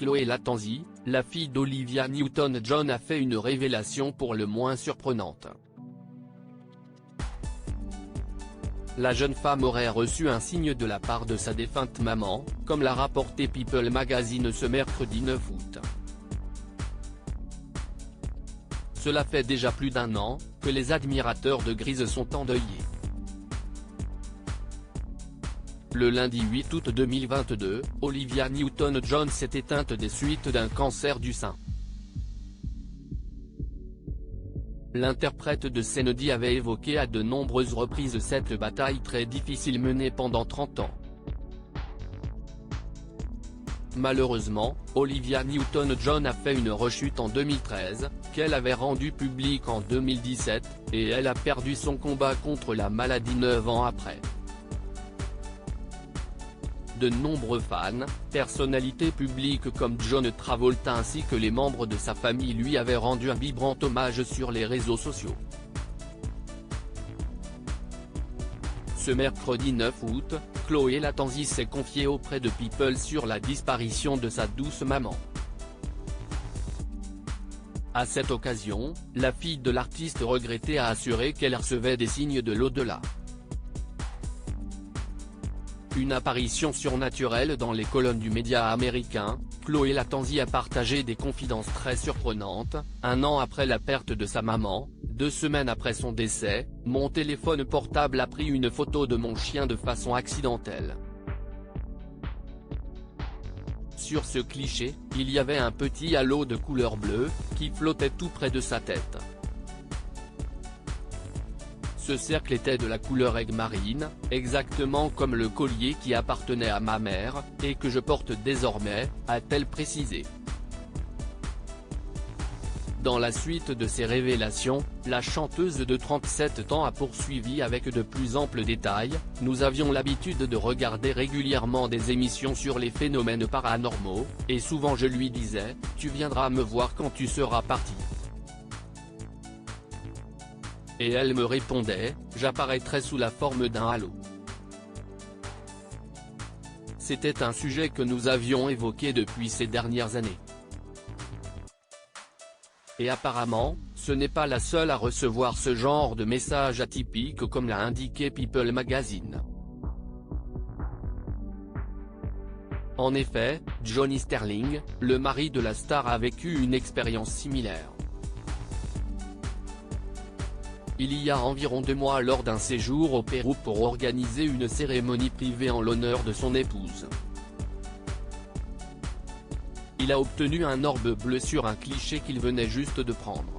Chloé Lattanzi, la fille d'Olivia Newton-John a fait une révélation pour le moins surprenante. La jeune femme aurait reçu un signe de la part de sa défunte maman, comme l'a rapporté People Magazine ce mercredi 9 août. Cela fait déjà plus d'1 an, que les admirateurs de Grease sont endeuillés. Le lundi 8 août 2022, Olivia Newton-John s'est éteinte des suites d'un cancer du sein. L'interprète de Kennedy avait évoqué à de nombreuses reprises cette bataille très difficile menée pendant 30 ans. Malheureusement, Olivia Newton-John a fait une rechute en 2013, qu'elle avait rendue publique en 2017, et elle a perdu son combat contre la maladie 9 ans après. De nombreux fans, personnalités publiques comme John Travolta ainsi que les membres de sa famille lui avaient rendu un vibrant hommage sur les réseaux sociaux. Ce mercredi 9 août, Chloé Lattanzi s'est confiée auprès de People sur la disparition de sa douce maman. À cette occasion, la fille de l'artiste regretté a assuré qu'elle recevait des signes de l'au-delà. Une apparition surnaturelle dans les colonnes du média américain, Chloé Lattanzi a partagé des confidences très surprenantes. 1 an après la perte de sa maman, 2 semaines après son décès, mon téléphone portable a pris une photo de mon chien de façon accidentelle. Sur ce cliché, il y avait un petit halo de couleur bleue, qui flottait tout près de sa tête. Ce cercle était de la couleur aigue marine, exactement comme le collier qui appartenait à ma mère, et que je porte désormais, a-t-elle précisé. Dans la suite de ces révélations, la chanteuse de 37 ans a poursuivi avec de plus amples détails. Nous avions l'habitude de regarder régulièrement des émissions sur les phénomènes paranormaux, et souvent je lui disais, tu viendras me voir quand tu seras parti. Et elle me répondait, j'apparaîtrai sous la forme d'un halo. C'était un sujet que nous avions évoqué depuis ces dernières années. Et apparemment, ce n'est pas la seule à recevoir ce genre de message atypique comme l'a indiqué People Magazine. En effet, Johnny Sterling, le mari de la star a vécu une expérience similaire. Il y a environ 2 mois lors d'un séjour au Pérou pour organiser une cérémonie privée en l'honneur de son épouse. Il a obtenu un orbe bleu sur un cliché qu'il venait juste de prendre.